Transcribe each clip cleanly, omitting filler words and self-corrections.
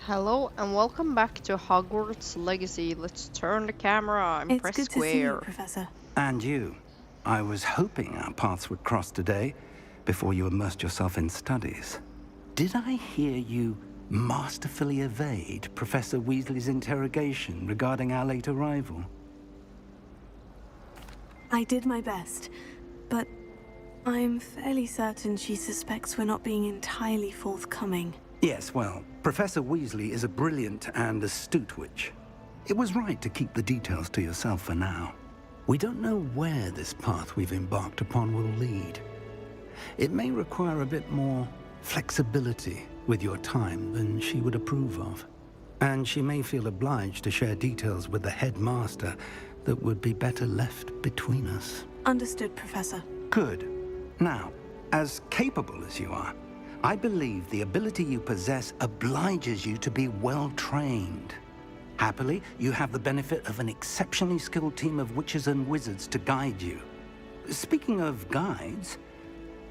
Hello and welcome back to Hogwarts Legacy. Let's turn the camera and It's press good to see you, square. Professor. And you. I was hoping our paths would cross today, before you immersed yourself in studies. Did I hear you masterfully evade Professor Weasley's interrogation regarding our late arrival? I did my best, but I'm fairly certain she suspects we're not being entirely forthcoming. Yes, well, Professor Weasley is a brilliant and astute witch. It was right to keep the details to yourself for now. We don't know where this path we've embarked upon will lead. It may require a bit more flexibility with your time than she would approve of. And she may feel obliged to share details with the headmaster that would be better left between us. Understood, Professor. Good. Now, as capable as you are, I believe the ability you possess obliges you to be well-trained. Happily, you have the benefit of an exceptionally skilled team of witches and wizards to guide you. Speaking of guides,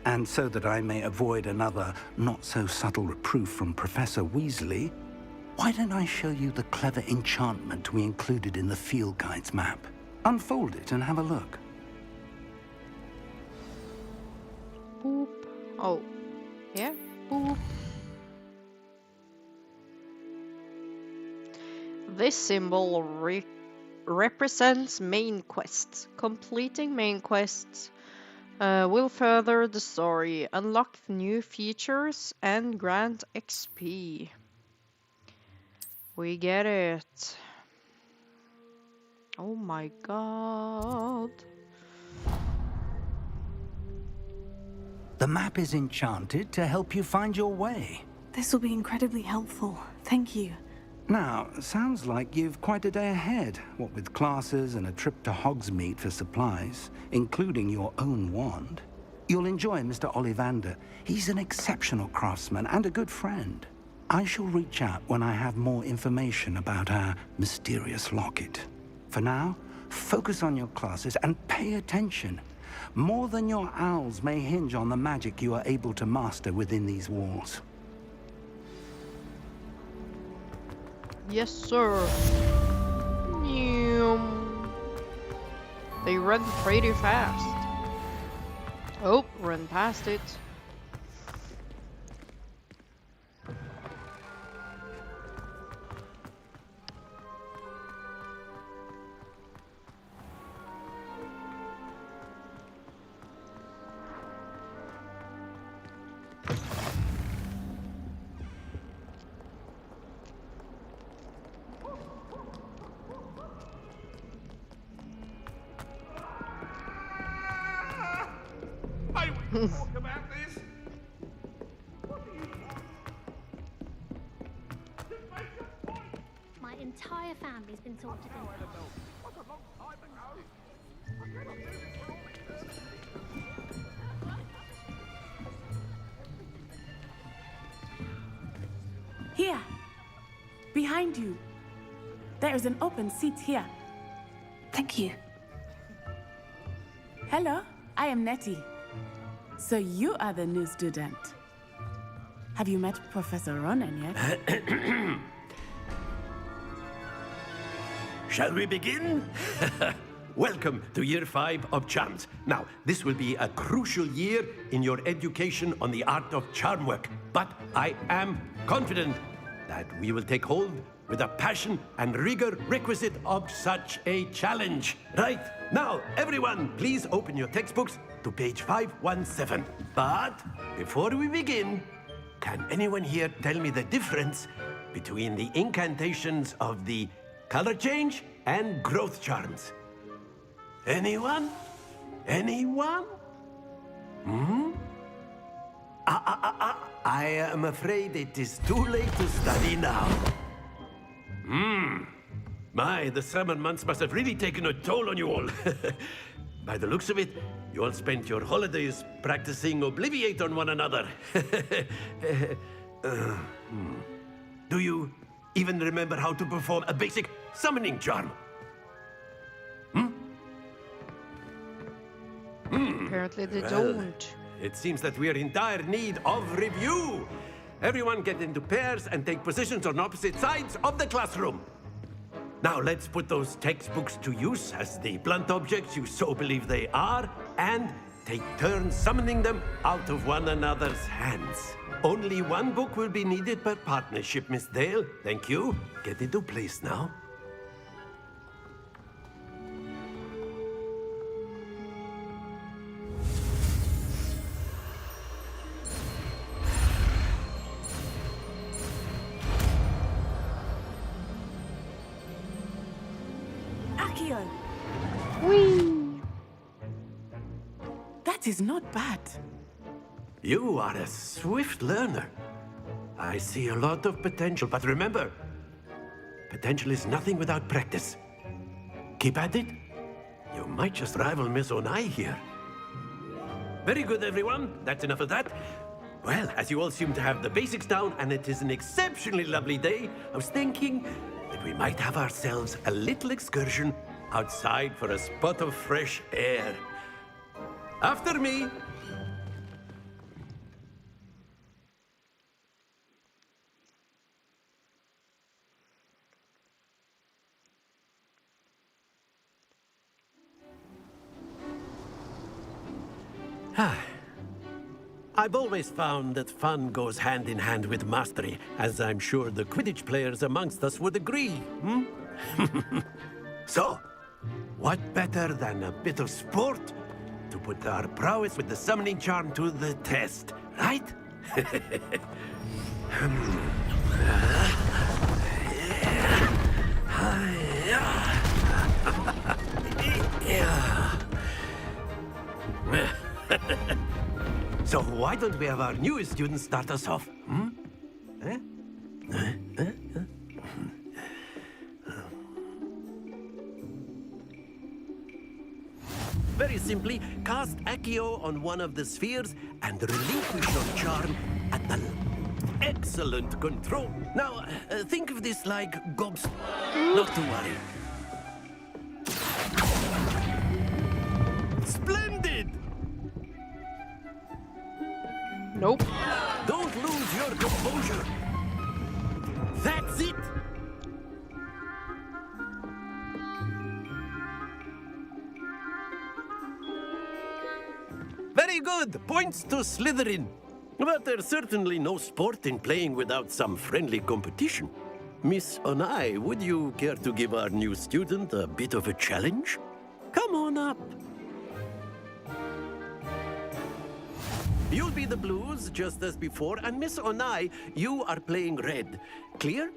and so that I may avoid another not-so-subtle reproof from Professor Weasley, why don't I show you the clever enchantment we included in the field guide's map? Unfold it and have a look. Boop. Oh. Yeah. Boop. This symbol represents main quests. Completing main quests will further the story, unlock new features, and grant XP. We get it. Oh my god. The map is enchanted to help you find your way. This will be incredibly helpful. Thank you. Now, sounds like you've quite a day ahead, what with classes and a trip to Hogsmeade for supplies, including your own wand. You'll enjoy Mr. Ollivander. He's an exceptional craftsman and a good friend. I shall reach out when I have more information about our mysterious locket. For now, focus on your classes and pay attention. More than your owls may hinge on the magic you are able to master within these walls. Yes, sir. They run pretty fast. Oh, run past it. Talk about this. What do you want? Just make a point. My entire family's been sorted in. I don't know. What a long time ago. I cannot do this for all eternity. Here! Behind you! There is an open seat here. Thank you. Hello, I am Nettie. So you are the new student. Have you met Professor Ronan yet? Shall we begin? Welcome to Year 5 of Charms. Now, this will be a crucial year in your education on the art of charm work. But I am confident that we will take hold with the passion and rigor requisite of such a challenge. Right, now, everyone, please open your textbooks to page 517. But before we begin, can anyone here tell me the difference between the incantations of the color change and growth charms? Anyone? Anyone? I am afraid it is too late to study now. My, the summer months must have really taken a toll on you all. By the looks of it, you all spent your holidays practicing Obliviate on one another. Do you even remember how to perform a basic summoning charm? Apparently they don't. It seems that we are in dire need of review. everyone get into pairs and take positions on opposite sides of the classroom. Now let's put those textbooks to use as the blunt objects you so believe they are, and take turns summoning them out of one another's hands. Only one book will be needed per partnership, Miss Dale. Thank you. Get into place now. Akio, Whee! that is not bad. You are a swift learner. I see a lot of potential, but remember, potential is nothing without practice. Keep at it. You might just rival Miss Onai here. Very good, everyone. That's enough of that. Well, as you all seem to have the basics down, and it is an exceptionally lovely day, I was thinking that we might have ourselves a little excursion outside for a spot of fresh air. After me. I've always found that fun goes hand in hand with mastery, as I'm sure the Quidditch players amongst us would agree, hmm? So, what better than a bit of sport to put our prowess with the summoning charm to the test, right? So why don't we have our newest student start us off? Hmm? Eh? Very simply, cast Accio on one of the spheres and relinquish your charm at the excellent control. Now, think of this like gobs. Not to worry. Splendid! Nope. Don't lose your composure. That's it. Very good. Points to Slytherin. But there's certainly no sport in playing without some friendly competition. Miss Onai, would you care to give our new student a bit of a challenge? Come on up. You'll be the blues, just as before, and Miss Onai, you are playing red. Clear?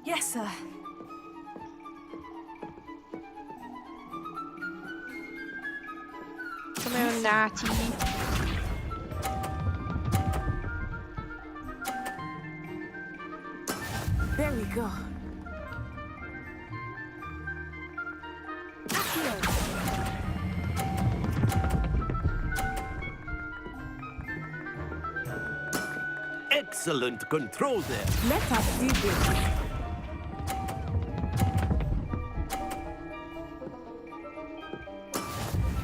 Yes, sir. Come here, Natty. There we go. Akio, Excellent control there. let us see this.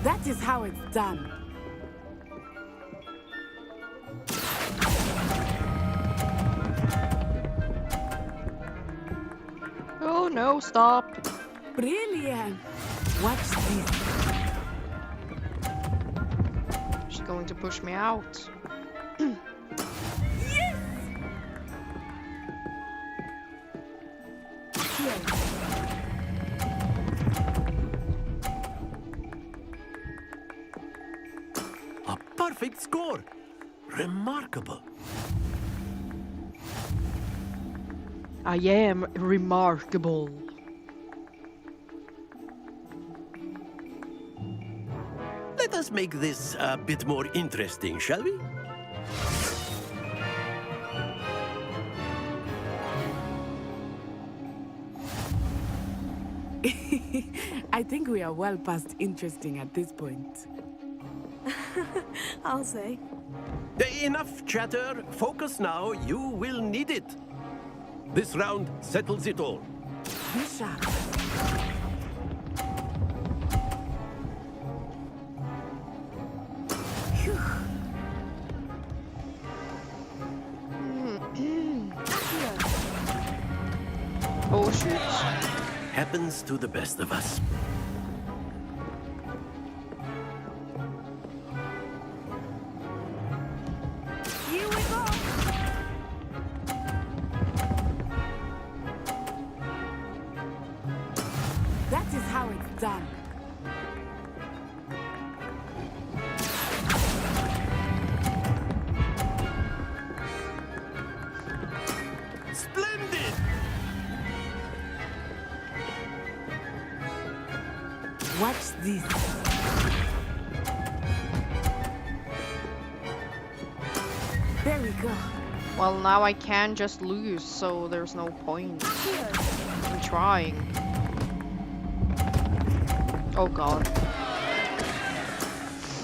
That is how it's done. Oh no, stop. Brilliant. Watch this. She's going to push me out. A perfect score. Remarkable. I am remarkable. Let us make this a bit more interesting, shall we? I think we are well past interesting at this point. I'll say. Enough chatter. Focus now. You will need it. This round settles it all. Be sharp. Phew. Oh shoot. Happens to the best of us. Here we go! That is how it's done. Splendid! Watch this. There we go. Well, now I can just lose, so there's no point in trying. Oh god.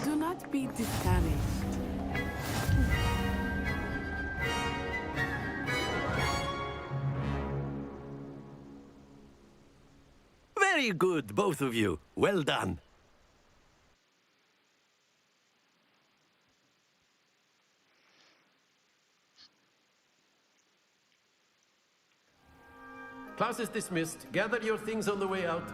Do not be discouraged. Very good, both of you. Well done. Class is dismissed. Gather your things on the way out.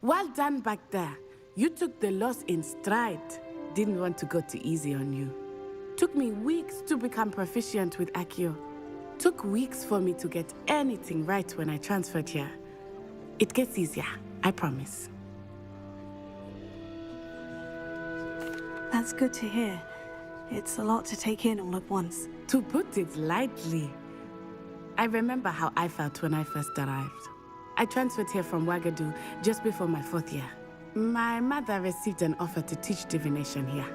Well done back there. You took the loss in stride. Didn't want to go too easy on you. Took me weeks to become proficient with Accio. Took weeks for me to get anything right when I transferred here. It gets easier, I promise. That's good to hear. It's a lot to take in all at once. To put it lightly, I remember how I felt when I first arrived. I transferred here from Wagadu just before my 4th year. My mother received an offer to teach divination here.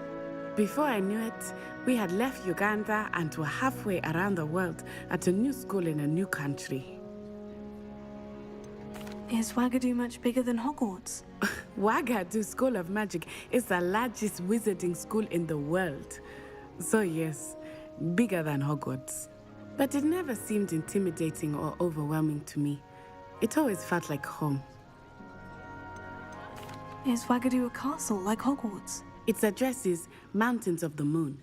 Before I knew it, we had left Uganda and were halfway around the world at a new school in a new country. Is Wagadu much bigger than Hogwarts? Wagadu School of Magic is the largest wizarding school in the world. So yes, bigger than Hogwarts. But it never seemed intimidating or overwhelming to me. It always felt like home. Is Wagadu a castle like Hogwarts? Its address is Mountains of the Moon.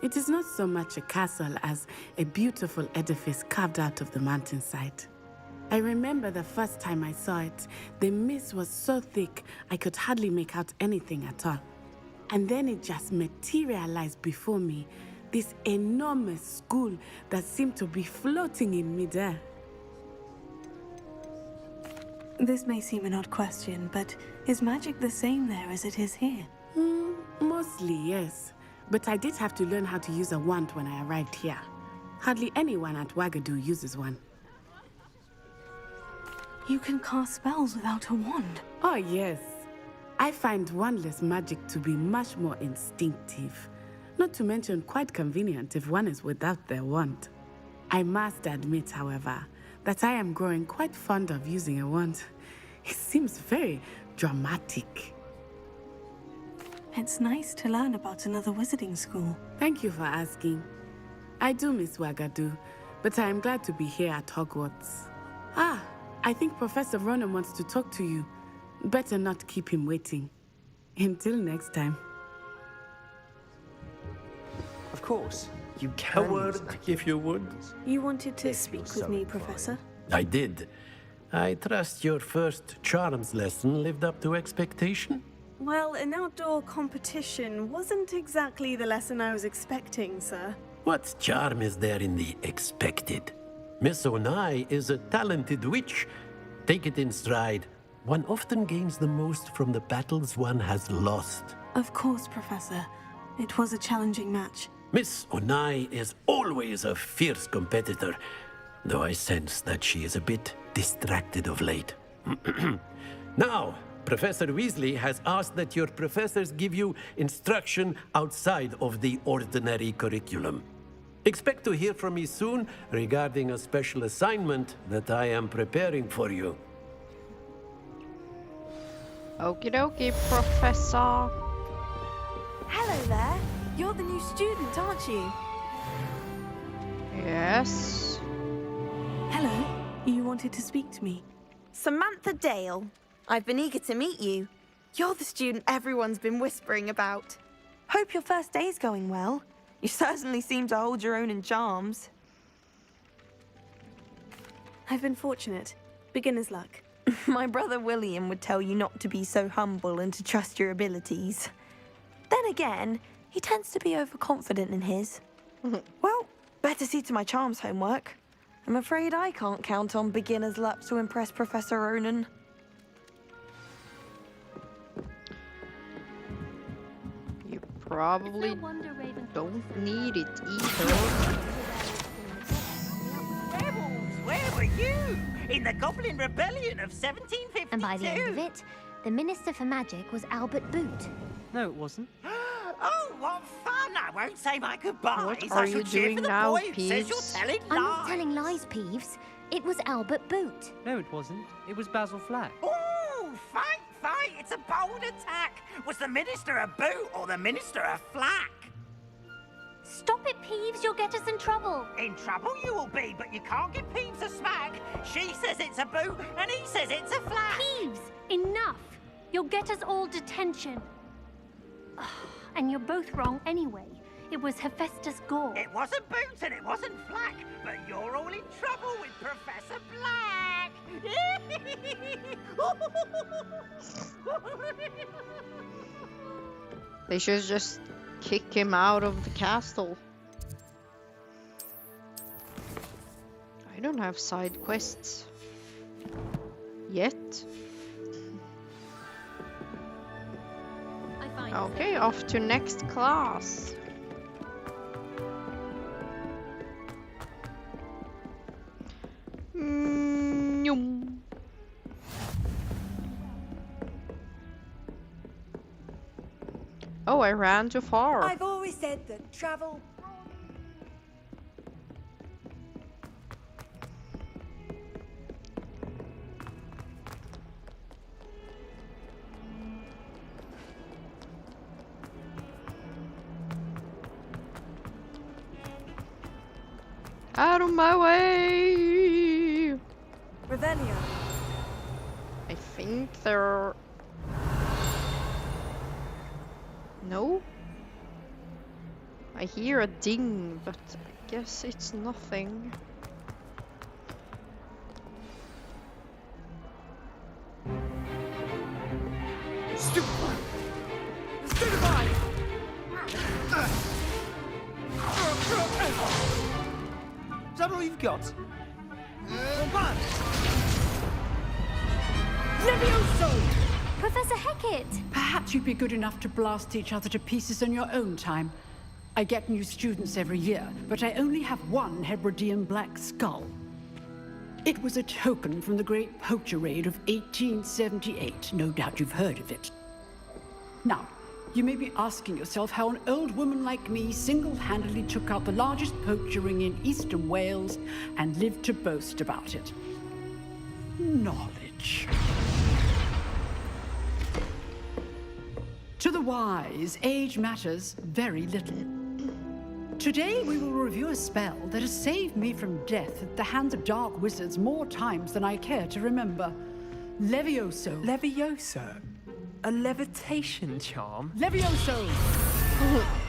It is not so much a castle as a beautiful edifice carved out of the mountainside. I remember the first time I saw it, the mist was so thick I could hardly make out anything at all. And then it just materialized before me, this enormous school that seemed to be floating in midair. This may seem an odd question, but is magic the same there as it is here? Mostly, yes. But I did have to learn how to use a wand when I arrived here. Hardly anyone at Wagadu uses one. You can cast spells without a wand. Oh, yes. I find wandless magic to be much more instinctive. Not to mention quite convenient if one is without their wand. I must admit, however, that I am growing quite fond of using a wand. It seems very dramatic. It's nice to learn about another wizarding school. Thank you for asking. I do miss Wagadu, but I am glad to be here at Hogwarts. Ah, I think Professor Ronan wants to talk to you. Better not keep him waiting. Until next time. Of course, you A can. word, use Accio if you would. You wanted to If speak you're with so me, inclined. Professor? I did. I trust your first charms lesson lived up to expectation? Well, an outdoor competition wasn't exactly the lesson I was expecting, sir. What charm is there in the expected? Miss Onai is a talented witch. Take it in stride. One often gains the most from the battles one has lost. Of course, Professor. It was a challenging match. Miss Onai is always a fierce competitor, though I sense that she is a bit distracted of late. Now, Professor Weasley has asked that your professors give you instruction outside of the ordinary curriculum. Expect to hear from me soon regarding a special assignment that I am preparing for you. Okie dokie, Professor. Hello there. You're the new student, aren't you? Yes. Hello. You wanted to speak to me. Samantha Dale. I've been eager to meet you. You're the student everyone's been whispering about. Hope your first day's going well. You certainly seem to hold your own in charms. I've been fortunate. Beginner's luck. My brother William would tell you not to be so humble and to trust your abilities. Then again, he tends to be overconfident in his. Well, better see to my charms homework. I'm afraid I can't count on beginner's luck to impress Professor Ronan. You probably No wonder Ravenclaw don't was so need it proud. either. Rebels, where were you? In the Goblin Rebellion of 1752? And by the end of it, the Minister for Magic was Albert Boot. No, it wasn't. Oh, what fun! I won't say my goodbyes. What I are shall you cheer doing for the now, boy who says you're Peeves? telling I'm lies. not telling lies, Peeves. It was Albert Boot. No, it wasn't. It was Basil Flack. Oh, fight, fight! It's a bold attack. Was the Minister a boot or the Minister a flack? Stop it, Peeves. You'll get us in trouble. In trouble you will be, but you can't give Peeves a smack. She says it's a boot, and he says it's a flack. Peeves, enough. You'll get us all detention. And you're both wrong anyway. It was Hephaestus Gore. It wasn't boot and it wasn't flack, but you're all in trouble with Professor Black. They should just kick him out of the castle. I don't have side quests yet. I find Okay, off to next class. Yum. Oh, I ran too far. I've always said that travel. Out of my way! Revelio. I think there... No? I hear a ding, but I guess it's nothing. Is that all you've got? Professor Hecat! Perhaps you'd be good enough to blast each other to pieces in your own time. I get new students every year, but I only have one Hebridean black skull. It was a token from the Great Poacher Raid of 1878. No doubt you've heard of it. Now, you may be asking yourself how an old woman like me single-handedly took out the largest poacher ring in eastern Wales and lived to boast about it. Knowledge. To the wise, age matters very little. Today we will review a spell that has saved me from death at the hands of dark wizards more times than I care to remember. Levioso. Levioso? A levitation charm? Levioso!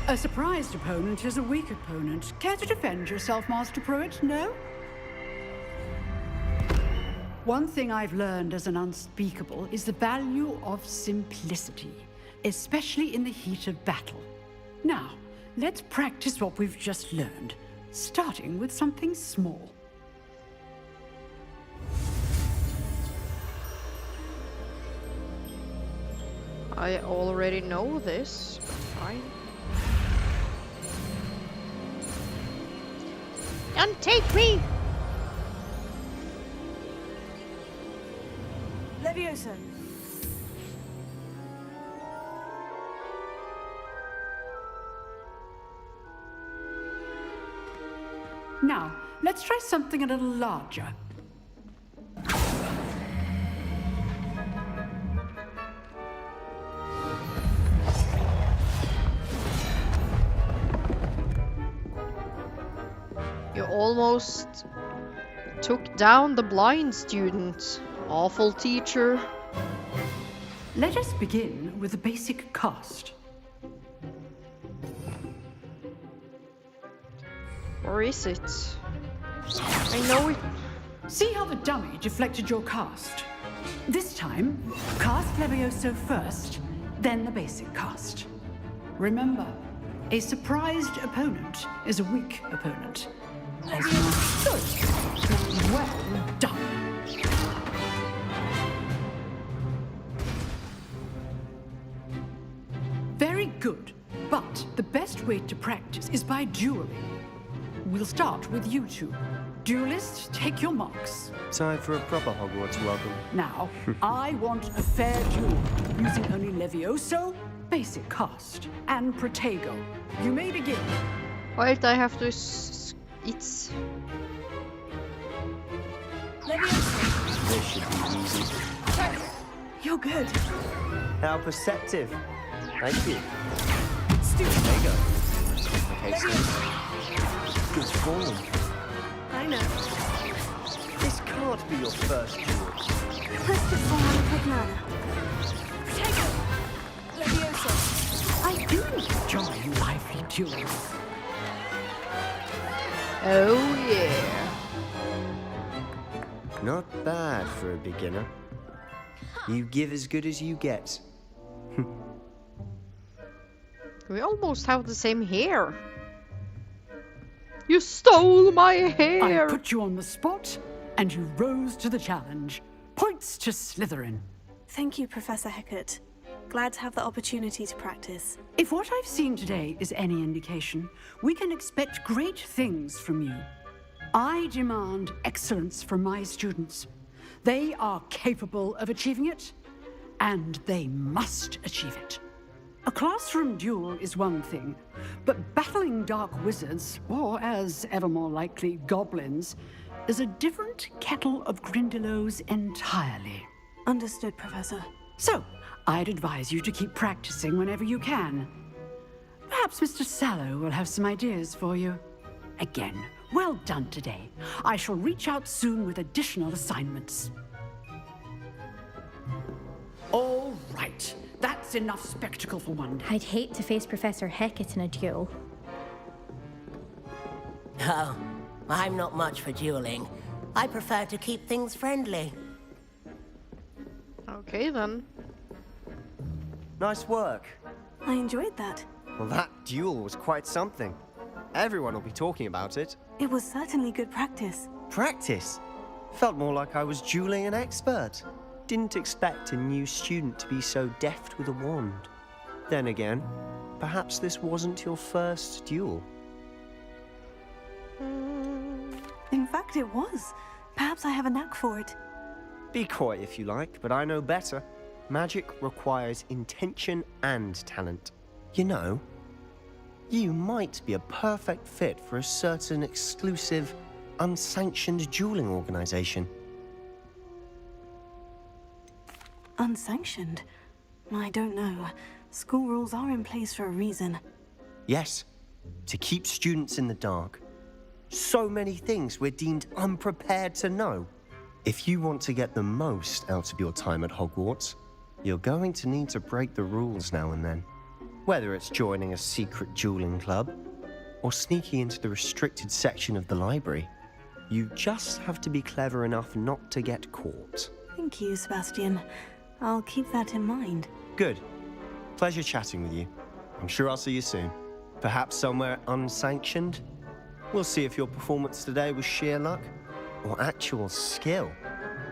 A surprised opponent is a weak opponent. Care to defend yourself, Master Pruitt? No? One thing I've learned as an unspeakable is the value of simplicity, especially in the heat of battle. Now, let's practice what we've just learned, starting with something small. I already know this, but fine. Don't take me! Levioso. Now, let's try something a little larger. You almost took down the blind student. Awful teacher. Let us begin with the basic cast. Or is it? I know it. See how the dummy deflected your cast? This time, cast Levioso first, then the basic cast. Remember, a surprised opponent is a weak opponent. As good. Well done. Very good. But the best way to practice is by dueling. We'll start with you two. Duelists, take your marks. Time for a proper Hogwarts welcome. Now, I want a fair duel, using only Levioso, basic cast, and Protego. You may begin. Wait, I have to Levioso. This should be easy. You're good. How perceptive. Thank you. Stupid. There you go. Okay, so good form. I know. This can't be your first duel. Let's just fall on a quick manner. Protego. Levioso. I do enjoy lively duels. Oh yeah. Not bad for a beginner. You give as good as you get. We almost have the same hair. You stole my hair! I put you on the spot, and you rose to the challenge. Points to Slytherin. Thank you, Professor Hecat. Glad to have the opportunity to practice. If what I've seen today is any indication, we can expect great things from you. I demand excellence from my students. They are capable of achieving it, and they must achieve it. A classroom duel is one thing, but battling dark wizards, or as ever more likely, goblins, is a different kettle of Grindylows entirely. Understood, Professor. So, I'd advise you to keep practicing whenever you can. Perhaps Mr. Sallow will have some ideas for you. Again, well done today. I shall reach out soon with additional assignments. All right. That's enough spectacle for one day. I'd hate to face Professor Hecat in a duel. Oh, I'm not much for dueling. I prefer to keep things friendly. Okay then. Nice work. I enjoyed that. Well, that duel was quite something. Everyone will be talking about it. It was certainly good practice. Practice? Felt more like I was dueling an expert. Didn't expect a new student to be so deft with a wand. Then again, perhaps this wasn't your first duel. In fact, it was. Perhaps I have a knack for it. Be coy if you like, but I know better. Magic requires intention and talent. You know, you might be a perfect fit for a certain exclusive, unsanctioned dueling organization. Unsanctioned? I don't know. School rules are in place for a reason. Yes, to keep students in the dark. So many things we're deemed unprepared to know. If you want to get the most out of your time at Hogwarts, you're going to need to break the rules now and then. Whether it's joining a secret dueling club, or sneaking into the restricted section of the library, you just have to be clever enough not to get caught. Thank you, Sebastian. I'll keep that in mind. Good. Pleasure chatting with you. I'm sure I'll see you soon. Perhaps somewhere unsanctioned? We'll see if your performance today was sheer luck or actual skill.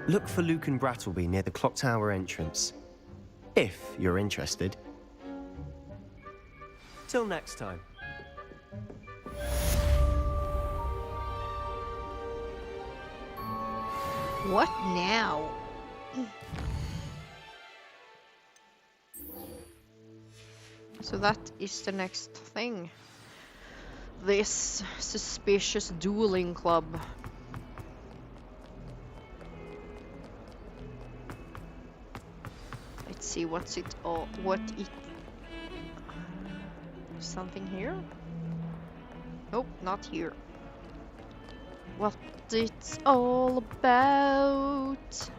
Look for Luke and Brattleby near the clock tower entrance. If you're interested. Till next time. What now? So that is the next thing. This suspicious dueling club. Let's see what's it all something here? Nope, not here. What it's all about.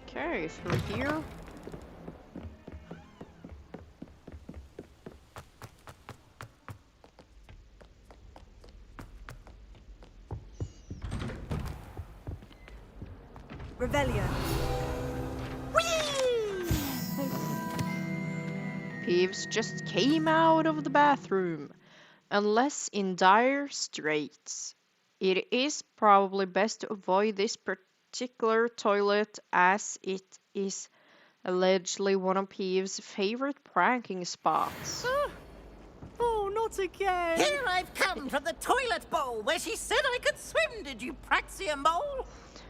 Okay, through here. Revelio. Peeves just came out of the bathroom. Unless in dire straits, it is probably best to avoid this particular toilet as it is allegedly one of Peeves' favorite pranking spots. Oh, not again! Here I've come from the toilet bowl where she said I could swim, did you praxia mole?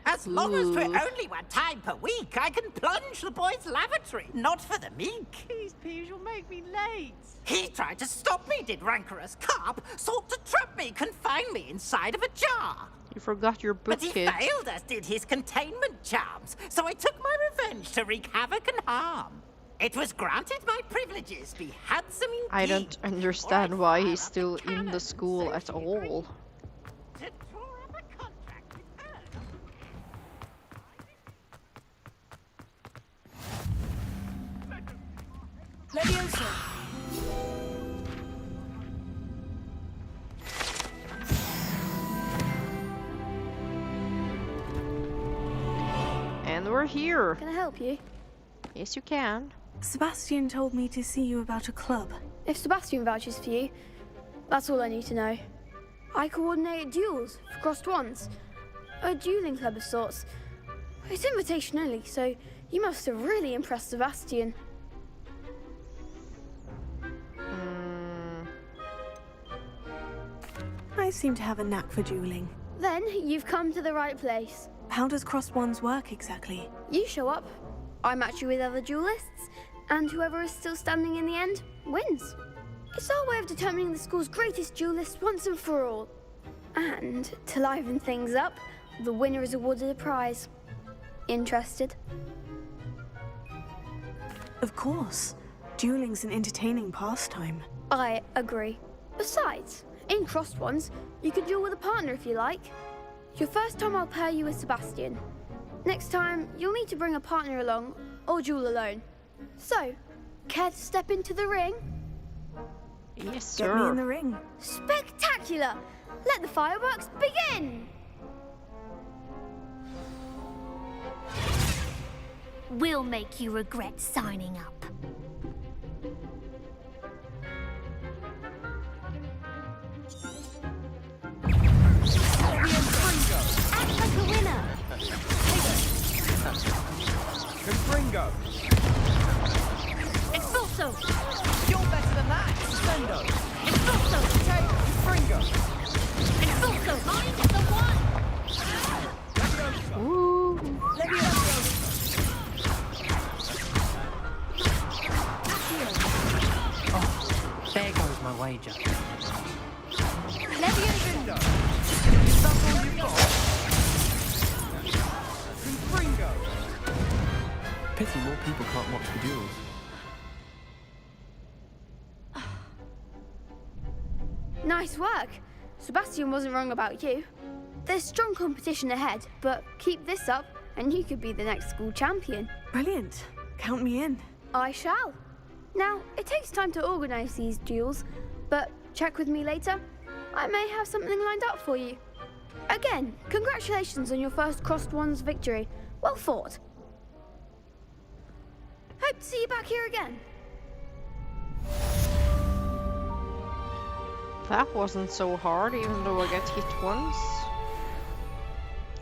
As long as 'twere only one time per week, I can plunge the boy's lavatory, not for the meek. Please, Peeves, you'll make me late. He tried to stop me, did rancorous carp, sought to trap me, confine me inside of a jar. You forgot your book, But he kid. failed, as did his containment charms, so I took my revenge to wreak havoc and harm. It was granted my privileges be handsome indeed. I don't understand why he's still in the school at all. To draw up a contract with her. Leviosa. And we're here. Can I help you? Yes, you can. Sebastian told me to see you about a club. If Sebastian vouches for you, that's all I need to know. I coordinate duels for crossed wands. A dueling club of sorts. It's invitation only, so you must have really impressed Sebastian. I seem to have a knack for dueling. Then you've come to the right place. How does crossed wands work exactly? You show up, I match you with other duelists, and whoever is still standing in the end wins. It's our way of determining the school's greatest duelist once and for all. And to liven things up, the winner is awarded a prize. Interested? Of course. Dueling's an entertaining pastime. I agree. Besides, in crossed ones, you can duel with a partner if you like. Your first time I'll pair you with Sebastian. Next time, you'll need to bring a partner along, or duel alone. So, care to step into the ring? Yes, Get me in the ring. Spectacular! Let the fireworks begin! We'll make you regret signing up. Act like a winner! Confringo. Expulso! You're better than that! Sendo! Expulso! Potato! Fringo! Expulso! Mind the one! Ooh. Oh, there goes my wager. Leviosa. Is that all you've got? Confringo. Pity more people can't watch the duels. Nice work. Sebastian wasn't wrong about you. There's strong competition ahead, but keep this up and you could be the next school champion. Brilliant. Count me in. I shall. Now, it takes time to organise these duels, but check with me later. I may have something lined up for you. Again, congratulations on your first crossed wands victory. Well fought. Hope to see you back here again. That wasn't so hard, even though I got hit once.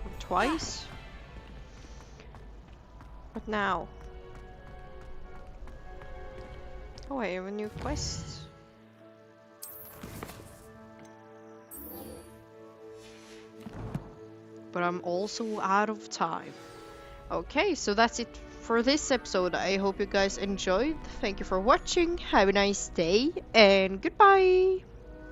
Or twice. But now... Oh, I have a new quest. But I'm also out of time. Okay, so that's it for this episode. I hope you guys enjoyed. Thank you for watching. Have a nice day and goodbye.